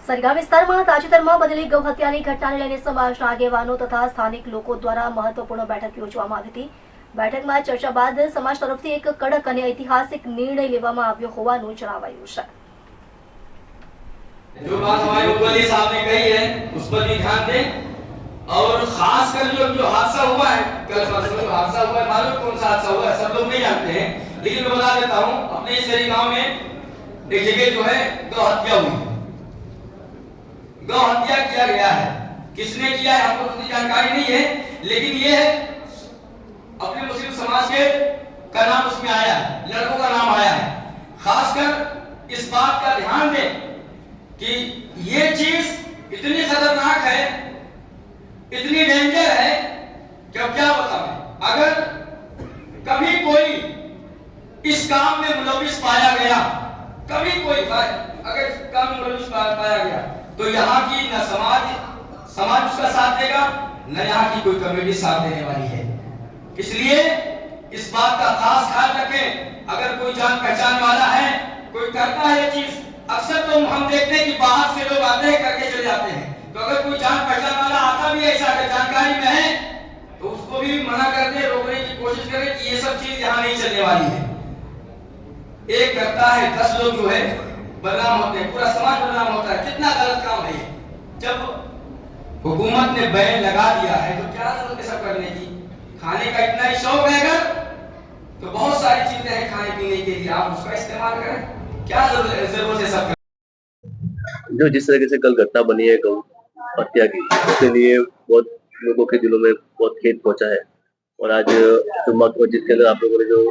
સરગા વિસ્તારમાં તાજેતરમાં બનેલી ગૌહત્યાની ઘટનાને લઈને સમાજના આગેવાનો તથા સ્થાનિક લોકો દ્વારા મહત્વપૂર્ણ બેઠક યોજવામાં આવી હતી। બેઠકમાં ચર્ચા બાદ સમાજ તરફથી એક કડક અને ઐતિહાસિક નિર્ણય લેવામાં આવ્યો હોવાનું જણાવાયું છે। जो बात हमारे मुख्यमंत्री साहब ने कही है उस पर भी ध्यान दें और खासकर जो हादसा हुआ है कल परसों जो हादसा हुआ है, मालूम कौन सा हादसा हुआ है सब लोग नहीं जानते हैं, लेकिन मैं बता देता हूँ। अपने शहरी गांव में एक जगह जो है गौ हत्या हुई, गौ हत्या किया गया है। किसने किया है हमको उतनी जानकारी नहीं है, लेकिन ये है अपने मुस्लिम समाज के का नाम उसमें आया है, लड़कों का नाम आया है। खासकर इस बात का ध्यान दें कि ये चीज इतनी खतरनाक है, इतनी डेंजर है कि अब क्या बताऊं। अगर कभी कोई इस काम में मुलविस पाया गया, कभी कोई अगर काम में मुलविस पाया गया तो यहाँ की न समाज उसका साथ देगा, न यहाँ की कोई कमेटी साथ देने वाली है। इसलिए इस बात का खास ख्याल रखें। अगर कोई जान पहचान वाला है, कोई करता है ये चीज, अक्सर तो हम देखते हैं कि बाहर से लोग आते हैं करके चले जाते हैं, तो अगर कोई जान पहचान वाला आता भी ऐसा अगर जानकारी में है तो उसको भी मना करके रोकने की कोशिश करें कि ये सब चीज यहाँ नहीं चलने वाली है। एक करता है 10 लोग जो है बदनाम होते हैं, पूरा समाज बदनाम होता है। कितना गलत काम है ये। जब हुकूमत ने बैन लगा दिया है तो क्या जरूरत है सब करने की। खाने का इतना ही शौक है अगर, तो बहुत सारी चीजें हैं खाने पीने के लिए, आप उसका इस्तेमाल करें। क्या जरूरत है सब। जो जिस तरीके से कल घटना बनी है गौ हत्या की, उसके लिए बहुत लोगों के दिलों में बहुत खेद पहुंचा है। और आज जुम्मा की मस्जिद के अंदर आप लोगों ने जो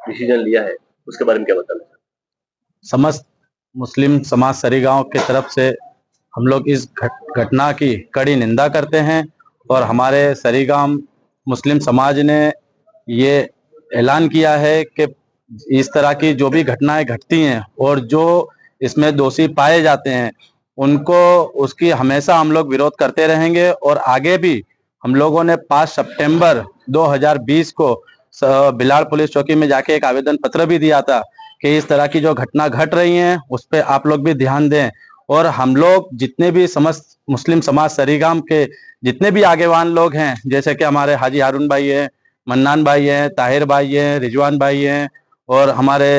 डिसीजन लिया है उसके बारे में क्या बताना? समस्त मुस्लिम समाज सरीगांव के तरफ से हम लोग इस घटना की कड़ी निंदा करते हैं और हमारे सरीगांव मुस्लिम समाज ने ये ऐलान किया है कि इस तरह की जो भी घटनाएं घटती हैं और जो इसमें दोषी पाए जाते हैं उनको उसकी हमेशा हम लोग विरोध करते रहेंगे। और आगे भी हम लोगों ने 5 सितंबर 2020 को बिलाड़ पुलिस चौकी में जाके एक आवेदन पत्र भी दिया था कि इस तरह की जो घटना घट रही हैं उस पर आप लोग भी ध्यान दें। और हम लोग जितने भी समस्त मुस्लिम समाज सरीगाम के जितने भी आगेवान लोग हैं, जैसे कि हमारे हाजी हारून भाई हैं, मन्नान भाई हैं, ताहिर भाई हैं, रिजवान भाई हैं, और हमारे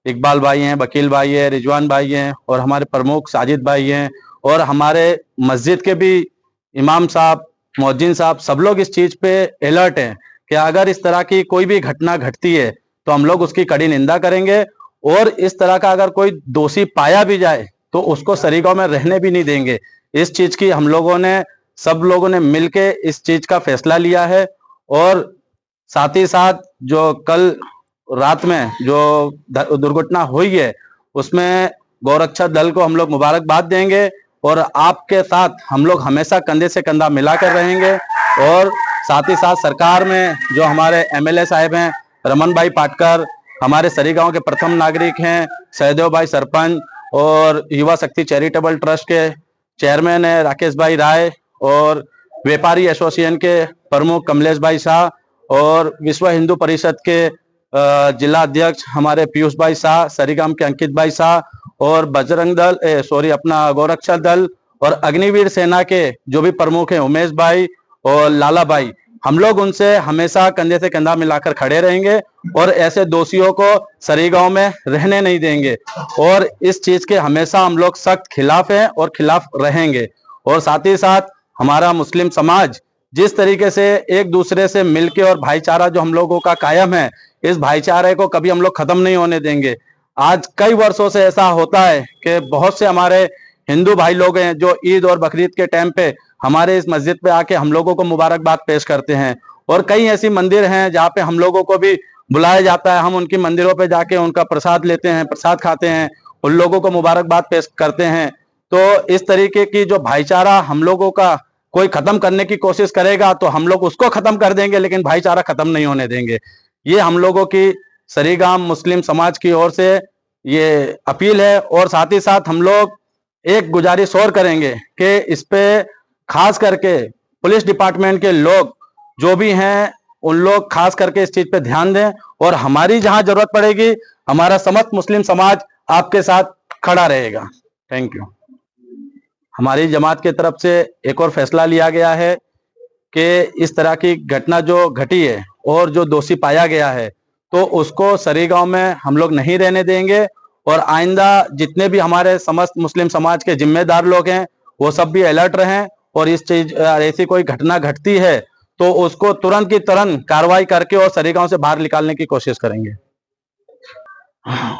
इकबाल भाई हैं, वकील भाई हैं, रिजवान भाई हैं, और हमारे प्रमुख साजिद भाई हैं, और हमारे मस्जिद के भी इमाम साहब, मौजिन साहब, सब लोग इस चीज़ पे अलर्ट हैं कि अगर इस तरह की कोई भी घटना घटती है तो हम लोग उसकी कड़ी निंदा करेंगे। और इस तरह का अगर कोई दोषी पाया भी जाए तो उसको सरीगांव में रहने भी नहीं देंगे। इस चीज़ की हम लोगों ने सब लोगों ने मिलके इस चीज़ का फैसला लिया है। और साथ ही साथ जो कल रात में जो दुर्घटना हुई है उसमें गौरक्षा दल को हम लोग मुबारकबाद देंगे और आपके साथ हम लोग हमेशा कंधे से कंधा मिलाकर रहेंगे। और साथ ही साथ सरकार में जो हमारे एमएलए साहब हैं रमन भाई पाटकर, हमारे सरीगांव के प्रथम नागरिक हैं सहदेव भाई सरपंच, और युवा शक्ति चैरिटेबल ट्रस्ट के चेयरमैन है राकेश भाई राय, और व्यापारी एसोसिएशन के प्रमुख कमलेश भाई शाह, और विश्व हिंदू परिषद के जिला अध्यक्ष हमारे पीयूष भाई शाह, सरीगाम के अंकित भाई शाह, और बजरंग दल अपना गौरक्षा दल और अग्निवीर सेना के जो भी प्रमुख हैं उमेश भाई और लाला भाई, हम लोग उनसे हमेशा कंधे से कंधा मिलाकर खड़े रहेंगे और ऐसे दोषियों को सरीगांव में रहने नहीं देंगे। और इस चीज के हमेशा हम लोग सख्त खिलाफ हैं और खिलाफ रहेंगे। और साथ ही साथ हमारा मुस्लिम समाज जिस तरीके से एक दूसरे से मिलके और भाईचारा जो हम लोगों का कायम है, इस भाईचारे को कभी हम लोग खत्म नहीं होने देंगे। आज कई वर्षों से ऐसा होता है कि बहुत से हमारे हिंदू भाई लोग हैं जो ईद और बकरीद के टाइम पे हमारे इस मस्जिद पे आके हम लोगों को मुबारकबाद पेश करते हैं। और कई ऐसी मंदिर हैं जहाँ पे हम लोगों को भी बुलाया जाता है, हम उनकी मंदिरों पे जाके उनका प्रसाद लेते हैं, प्रसाद खाते हैं, उन लोगों को मुबारकबाद पेश करते हैं। तो इस तरीके की जो भाईचारा हम लोगों का कोई खत्म करने की कोशिश करेगा तो हम लोग उसको खत्म कर देंगे, लेकिन भाईचारा खत्म नहीं होने देंगे। ये हम लोगों की सरीगाम मुस्लिम समाज की ओर से ये अपील है। और साथ ही साथ हम लोग एक गुजारिश और करेंगे कि इस पे खास करके पुलिस डिपार्टमेंट के लोग जो भी हैं उन लोग खास करके इस चीज पे ध्यान दें और हमारी जहां जरूरत पड़ेगी हमारा समस्त मुस्लिम समाज आपके साथ खड़ा रहेगा। Thank you. हमारी जमात की तरफ से एक और फैसला लिया गया है कि इस तरह की घटना जो घटी है और जो दोषी पाया गया है तो उसको सरीगांव में हम लोग नहीं रहने देंगे, और आइंदा जितने भी हमारे समस्त मुस्लिम समाज के जिम्मेदार लोग हैं वो सब भी अलर्ट रहें, और इस चीज ऐसी कोई घटना घटती है तो उसको तुरंत की तुरंत कार्रवाई करके और सरीगांव से बाहर निकालने की कोशिश करेंगे।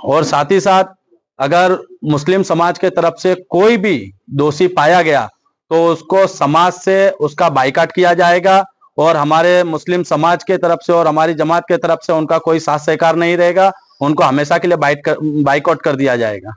और साथ ही साथ अगर मुस्लिम समाज के तरफ से कोई भी दोषी पाया गया तो उसको समाज से उसका बाइकाट किया जाएगा, और हमारे मुस्लिम समाज के तरफ से और हमारी जमात के तरफ से उनका कोई साथ सहकार नहीं रहेगा, उनको हमेशा के लिए बाइकआउट कर दिया जाएगा।